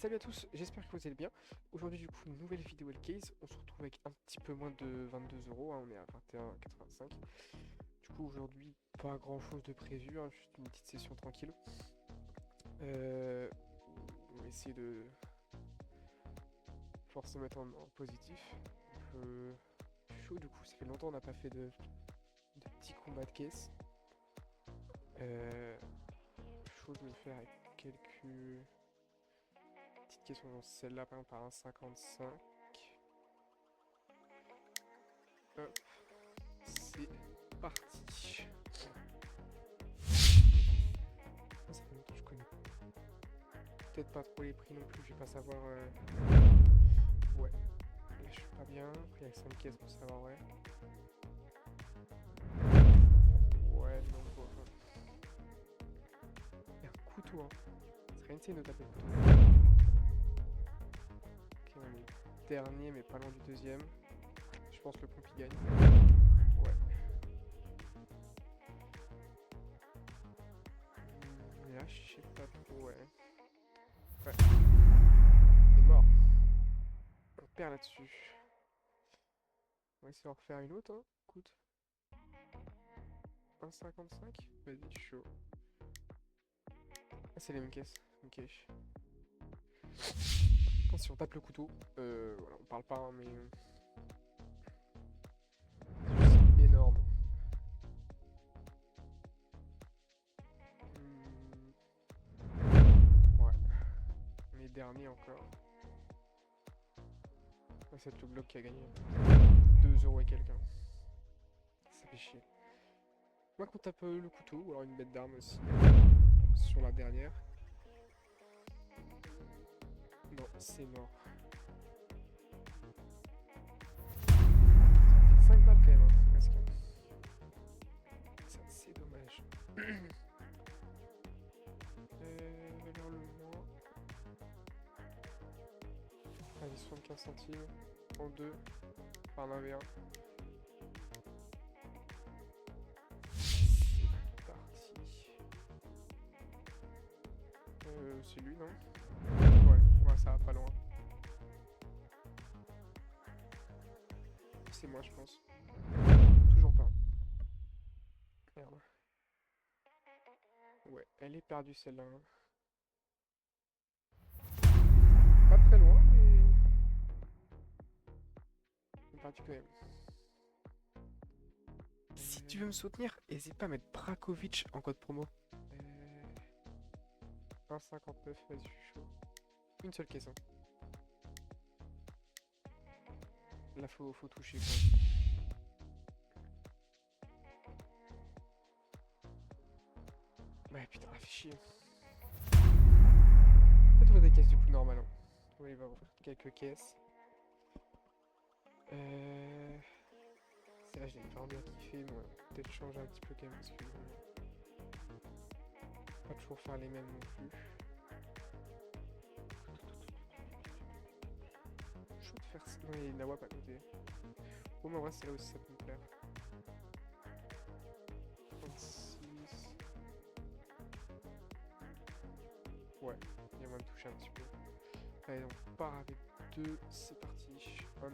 Salut à tous, j'espère que vous allez bien. Aujourd'hui du coup une nouvelle vidéo Case. On se retrouve avec un petit peu moins de 22 €, on est à 21,85 €. Du coup aujourd'hui pas grand chose de prévu, juste une petite session tranquille. On va essayer de force se mettre en positif. Je suis chaud du coup, ça fait longtemps qu'on n'a pas fait de petits combats de caisse. Chaud de me faire avec quelques petites questions dans celle-là par exemple par 1,55. Hop, c'est parti. Ça fait longtemps que je connais peut-être pas trop les prix non plus, je vais pas savoir. Ouais, là je suis pas bien. Après il y a 5 caisses pour savoir, ouais. Ouais, non, bon, enfin. Il y a un couteau, hein. Ce serait insane de taper le couteau. Ok, on est dernier, mais pas loin du deuxième. Je pense que le pompe il gagne. Ouais. Là, je sais pas trop, ouais. Ouais. C'est mort. On perd là-dessus. On va essayer d'en refaire une autre, hein. Écoute. 1,55. Vas-y, chaud. Ah, c'est les mêmes caisses. Ok. Si on tape le couteau, voilà, on parle pas, hein, mais c'est juste énorme. Ouais. On est dernier encore. Ah, c'est le bloc qui a gagné. 2 € et quelqu'un. Ça fait chier. Moi qu'on tape le couteau, ou alors une bête d'armes aussi. Sur la dernière. Non, c'est mort. 5 balles quand même, hein, presque. Ça, c'est dommage. Valeur le moins. Allez, 75 centimes. En 2. Par 1v1. C'est parti. C'est lui, non? Ouais, ça va pas loin. C'est moi, je pense. Toujours pas. Merde. Ouais, elle est perdue celle-là, hein. Pas très loin, mais... Elle est perdue quand même. Si tu veux me soutenir, n'hésite pas à mettre Brakovic en code promo. 1,59, vas-y, je suis chaud. Une seule caisse, hein. Là, faut toucher, quoi. Ouais, putain, fait chier. Peut-être ouvrir des caisses du coup normales, hein. Oui, il va ouvrir quelques caisses. Celle-là, je l'ai vraiment bien kiffé, mais on va peut-être changer un petit peu quand même, parce que... pas toujours faire les mêmes non plus. Chaud de faire ça. Non, il y a une nawap à côté. Bon, mais en vrai, c'est là aussi ça peut me plaire. 36. Ouais, il y a moyen de toucher un petit peu. Allez, on part avec 2, c'est parti. 1,06 €.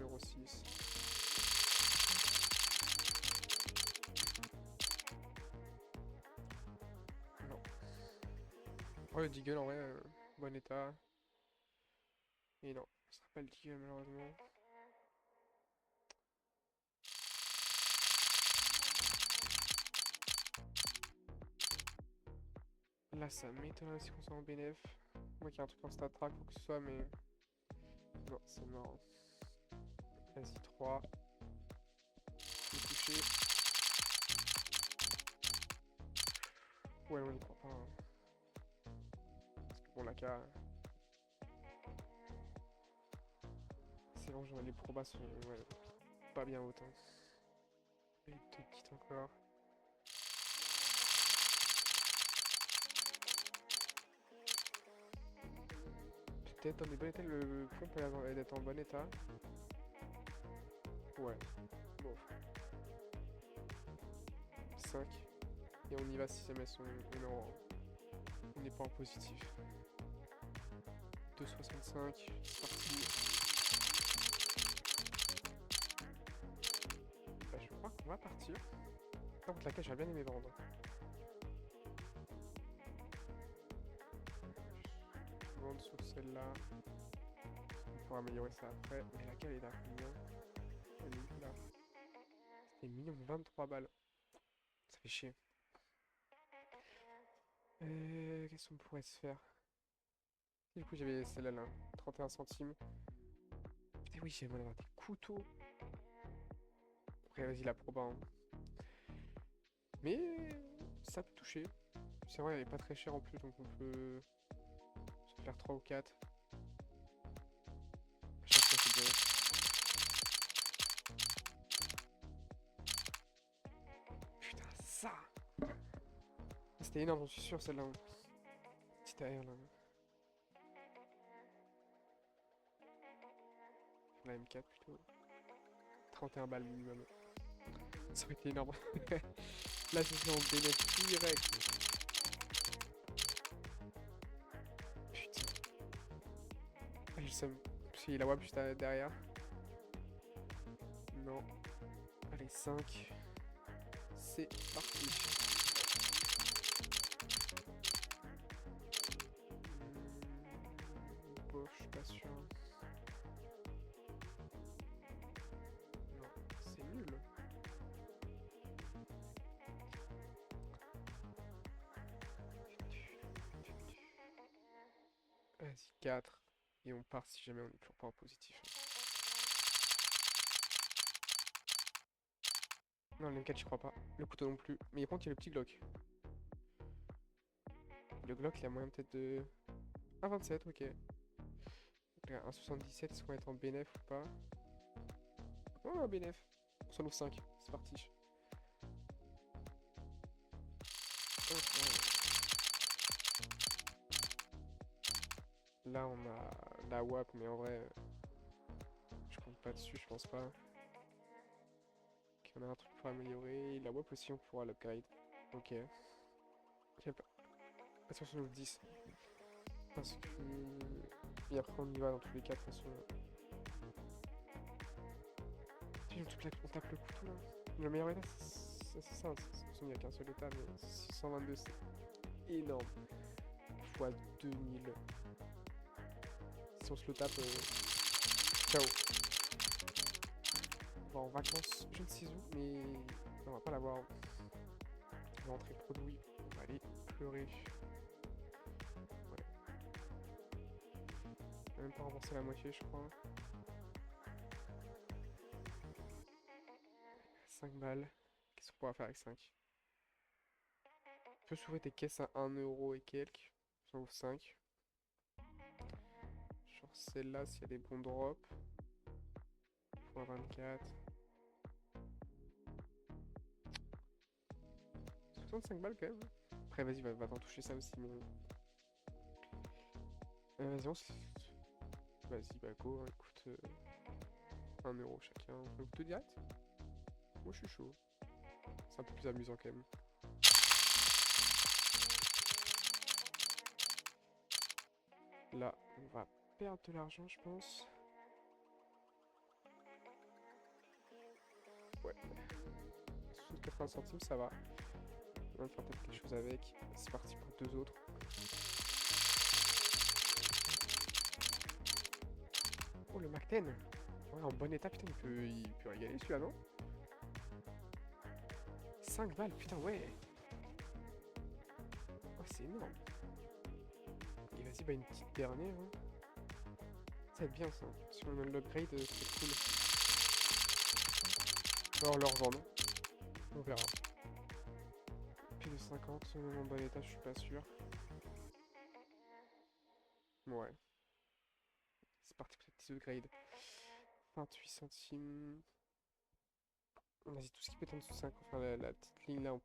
Non. Oh, le Deagle en vrai, bon état. Et non, ce sera pas le Deagle malheureusement. Là, ça m'étonnerait aussi qu'on soit en BNF. Moi qui ai un truc en stat track ou que ce soit, mais. Non, c'est mort. Vas-y, 3. Je vais toucher. Ouais, on y croit pas, hein. Parce que bon, la K. C'est bon, les probas sont ouais, pas bien hautes, hein. Et 2 petites encore. Peut-être dans des bons états, le pompe a l'air d'être en bon état. Ouais, bon. 5. Et on y va si jamais on n'est pas en positif. 2,65. C'est parti. Bah, je crois qu'on va partir. Par contre, laquelle j'aurais bien aimé vendre. Vendre sur celle-là. On pourra améliorer ça après. Mais laquelle est à combien? Elle est où là? C'était minimum 23 balles. Ça fait chier. Qu'est-ce qu'on pourrait se faire? Du coup, j'avais celle-là, là, 31 centimes. Putain, oui, j'aimerais avoir des couteaux. Après, vas-y, la proba, hein. Mais ça peut toucher. C'est vrai, elle est pas très chère en plus, donc on peut se faire 3 ou 4. À chaque fois, c'est bien. Putain, ça! C'était énorme, j'en suis sûr, celle-là. Petite AR, là. La M4 plutôt. 31 balles minimum. Ça aurait été énorme. Là, je suis en bénéfice direct. Putain. Ah, j'ai le seum. Parce qu'il y a la WAP juste derrière. Non. Allez, 5. C'est parti. Bof, je suis pas sûr. Non, c'est nul. Vas-y, 4. Et on part si jamais on n'est toujours pas en positif. Non, le M4, je crois pas. Le couteau non plus. Mais par contre, il y a le petit Glock. Le Glock, il a moyen peut-être de... 1,27, ok. Donc là, 1,77, est-ce qu'on va être en BNF ou pas? Oh, un BNF. On s'en ouvre 5. C'est parti. Oh, oh. Là, on a la WAP, mais en vrai, je compte pas dessus, je pense pas. Ok, on a un truc pour améliorer. La WAP aussi, on pourra l'upgrade. Ok. Attention, on ouvre 10. Parce que... Et après, on y va dans tous les cas, de toute façon. On tape le couteau, là. Le meilleur état, c'est ça. Il n'y a qu'un seul état, mais 622, c'est énorme. Fois 2000. Si on se le tape, ciao. On va en vacances, je ne sais où, mais on va pas l'avoir. L'entrée produit, on va aller pleurer. Ouais. On va même pas rembourser la moitié, je crois. 5 balles. Qu'est-ce qu'on pourra faire avec 5? On peut s'ouvrir des caisses à 1 euro et quelques. J'en ouvre 5. Genre celle-là, s'il y a des bons drops. Point 24. 65 balles quand même. Après, vas-y, va t'en toucher ça aussi. Mais... vas-y, on se... Vas-y, bah go, hein, écoute. 1 euro chacun. On peut tout direct? Moi, je suis chaud. C'est un peu plus amusant quand même. Là, on va perdre de l'argent, je pense. Ouais. 80 centimes, ça va. On va faire peut-être quelque chose avec. C'est parti pour 2 autres. Oh, le Mac 10. Ouais, en bon état, putain, il peut régaler celui-là, non? 5 balles, putain, ouais. Oh, c'est énorme. Et vas-y, bah une petite dernière. Hein. Ça va être bien, ça. Si on a l'upgrade, c'est cool. Alors, on le revend, non? On verra. Plus de 50, en bon état, je suis pas sûr. Ouais. C'est parti pour cette petite upgrade. 28 centimes. Vas-y, tout ce qui peut être en dessous de 5. Enfin, la petite ligne là, on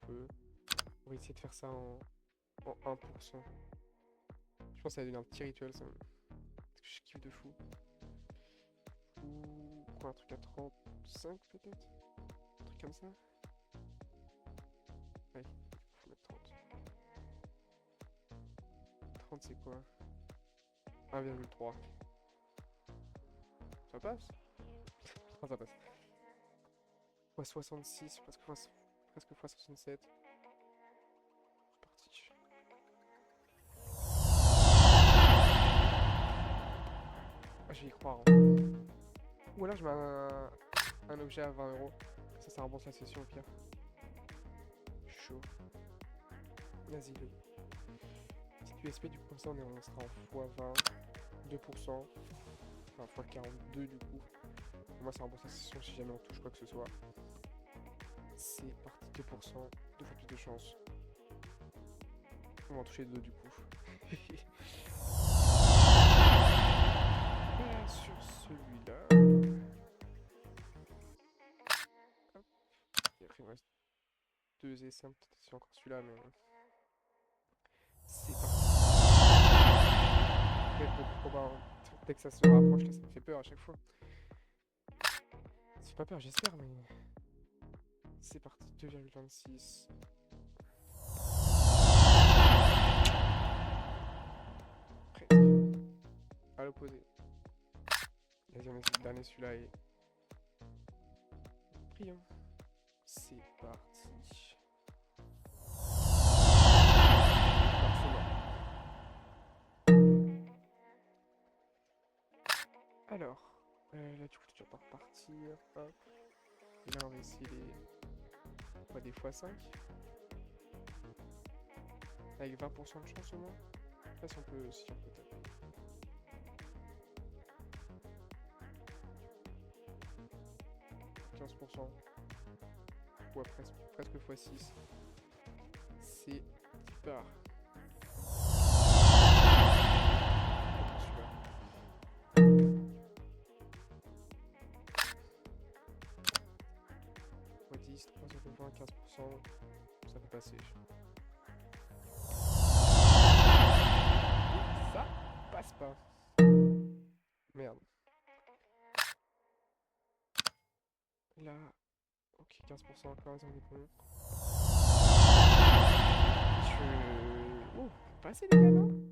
va essayer de faire ça en 1%. Je pense que ça va devenir un petit rituel, ça. Parce que je kiffe de fou. Ou quoi, un truc à 35 peut-être? Un truc comme ça? Ouais, faut mettre 30. 30 c'est quoi? 1,3. Ça passe? Enfin, ça passe. Fois 66, presque fois 67. C'est parti. Ah, je vais y croire. Hein. Ou alors je mets un objet à 20 euros. Ça remonte la session au pire. Chaud. Vas-y, le. Petit USP, du coup, comme ça, on sera en x20, 2%. Enfin, x42 du coup. Pour moi, ça remonte la session si jamais on touche quoi que ce soit. C'est parti, 2%. 2 fois plus de chance. On va en toucher 2 du coup. Et sur celui-là. Et après, il me reste 2 essais, peut-être c'est encore celui-là, mais. C'est parti. Dès que ça se rapproche, là, ça me fait peur à chaque fois. C'est pas peur, j'espère, mais. C'est parti, 2,26. Presque. À l'opposé. Vas-y, on essaie le dernier, celui-là, et. Prions. C'est parti. Alors, là du coup tu vas pas repartir, hop. Et là on va essayer des x5. Avec 20% de chance au moins. Je sais pas si on peut taper. Ouais, presque x6. C'est part. x10, 3,20, 15%. Ça peut passer. Ça passe pas. Merde. Là. Ok, 15% encore, ils ont des bons. Oh, pas assez les gars, non? Non,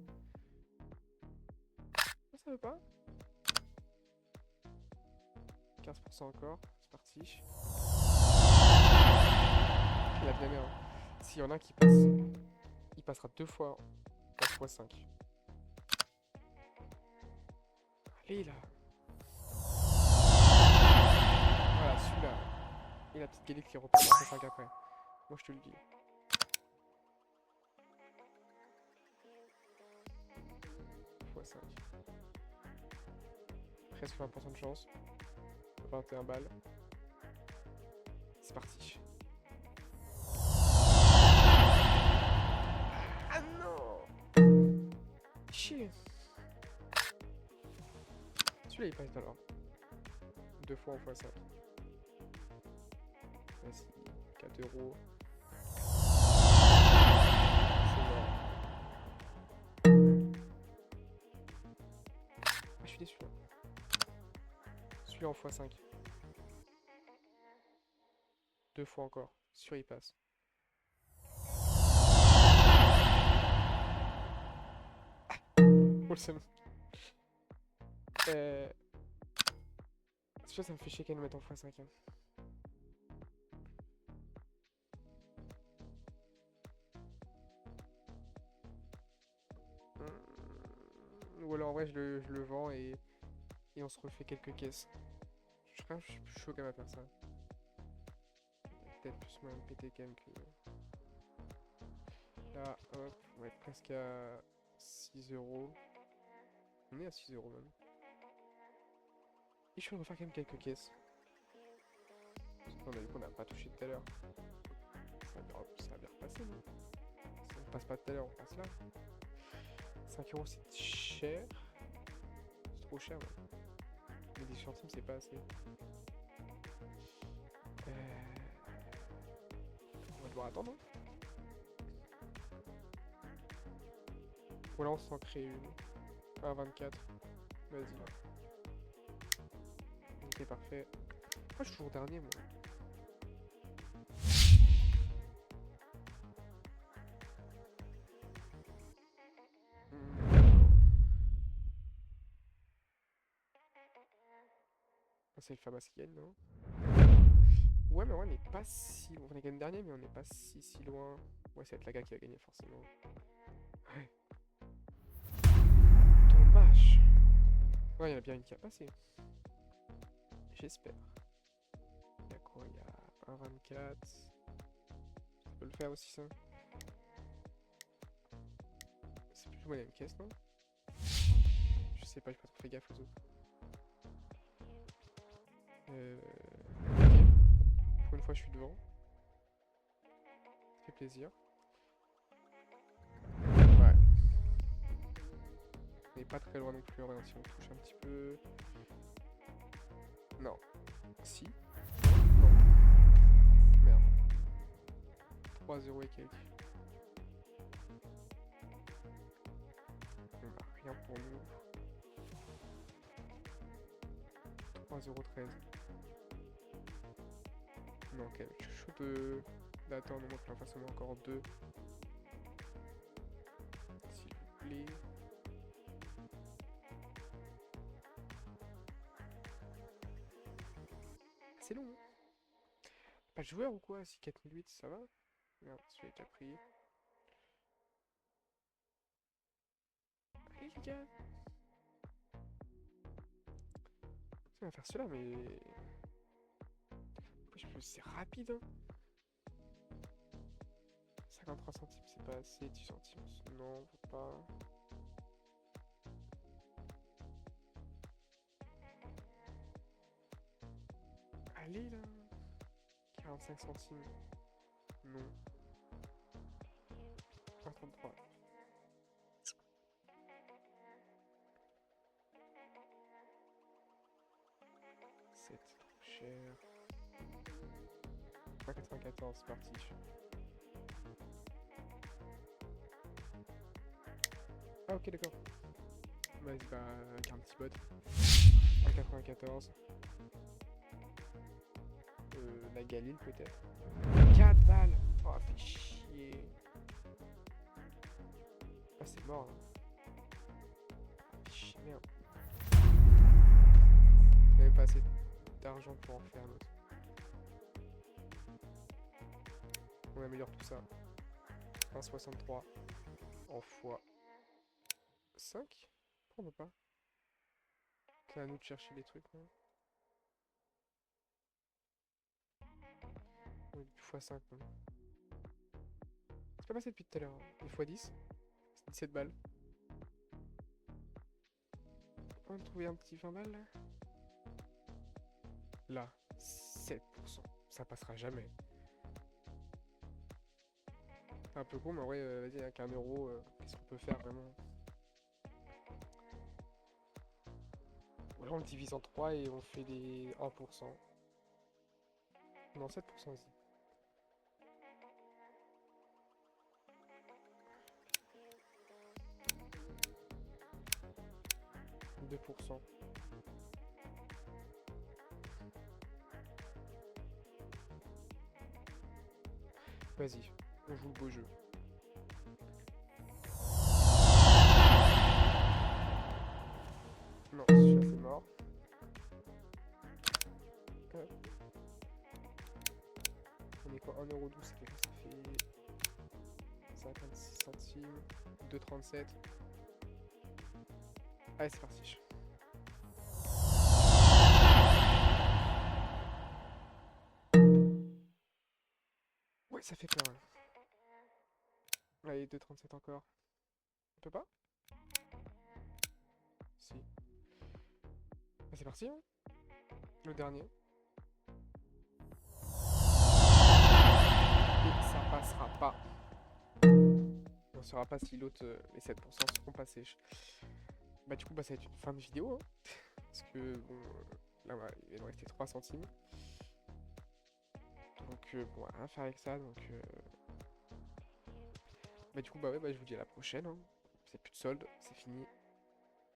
ça veut pas. 15% encore, c'est parti. Il a bien aimé, hein. S'il y en a un qui passe, il passera 2 fois en x5. Allez là. Voilà, celui-là. Et la petite galette qui repart en x5 après. Moi je te le dis. x5. Presque 20% de chance. 21 balles. C'est parti. Ah non! Chier! Celui-là il passe alors. 2 fois en x5. Vas-y, 4 euros. C'est mort. Ah, je suis déçu. Celui-là en x5. 2 fois encore. Sûr, il passe. Oh le seum. Celui-là, ça me fait chier qu'elle nous mette en x5. Hein. Ou alors en vrai je le vends et on se refait quelques caisses. Je suis plus chaud quand même à faire ça. Peut-être plus moyen de péter quand même que... Là, hop, on va être presque à 6 euros. On est à 6 euros même. Et je vais refaire quand même quelques caisses. On a vu qu'on n'a pas touché tout à l'heure. Ça va bien repasser, non? Si on passe pas tout à l'heure, on passe là. 5 euros c'est cher. C'est trop cher, ouais. Mais 10 centimes c'est pas assez. On va devoir attendre. Ou là on s'en crée une. 1,24. Vas-y. Ok, parfait. Moi je suis toujours dernier, moi. C'est le Famas qui gagne, non? Ouais, mais ouais, on n'est pas si... On a gagné dernier, mais on n'est pas si loin. Ouais, ça va être la gars qui va gagner, forcément. Ouais. Dommage. Ouais, il y en a bien une qui a passé. J'espère. Il y a quoi? Il y a 1,24. Ça peut le faire aussi, ça. C'est plus ou moins la même caisse, non? Je sais pas, j'ai pas trop fait gaffe aux autres. Ok. Pour une fois, je suis devant. Ça fait plaisir. Ouais. On n'est pas très loin non plus, si on touche un petit peu. Non. Si. Non. Merde. 3-0 et quelques. Bah, rien pour nous. 3-0-13. Non, ok, je suis chaud d'attendre au moins que j'en fasse au moins encore 2. S'il vous plaît. C'est long, hein. Pas de joueur ou quoi? Si 4008, ça va? Merde, celui-là est déjà pris. Allez les gars! On va faire cela, mais... C'est rapide, hein. 53 centimes, c'est pas assez. 10 centimes, non, faut pas. Allez là! 45 centimes. Non. 1,33. C'est trop cher. 1,94, c'est parti. Ah ok d'accord. Vas-y bah avec un petit bot. 1,94. La Galil peut-être. 4 balles. Oh fait chier. Ah c'est mort là. Fait chier merde. J'ai même pas assez d'argent pour en faire l'autre. On améliore tout ça. 1,63 en fois 5. Pourquoi on peut pas? C'est à nous de chercher des trucs, non? Oui, x5 non. C'est pas passé depuis tout à l'heure. Hein. x10. C'est 17 balles. On va trouver un petit 20 balles là. Là, 7%. Ça passera jamais. Un peu con, mais ouais, vas-y, avec 1 euro, qu'est-ce qu'on peut faire vraiment? Ou alors on le divise en 3 et on fait les 1%. Non, 7% aussi. 2%. Vas-y, on joue le beau jeu. Non, celui-là c'est mort. On est quoi? 1,12€, ça fait 56 centimes. 2,37. Allez, c'est parti. Ouais, ça fait peur. Allez, 2,37 encore. On peut pas? Si. Bah, c'est parti, hein. Le dernier. Et ça passera pas. On ne saura pas si l'autre, les 7% seront passés. Bah du coup, bah, ça va être une fin de vidéo. Hein. Parce que, bon, là, il va nous rester 3 centimes. Donc, bon, rien à faire avec ça. Donc, bah du coup, bah ouais, bah, je vous dis à la prochaine. Hein. C'est plus de solde, c'est fini.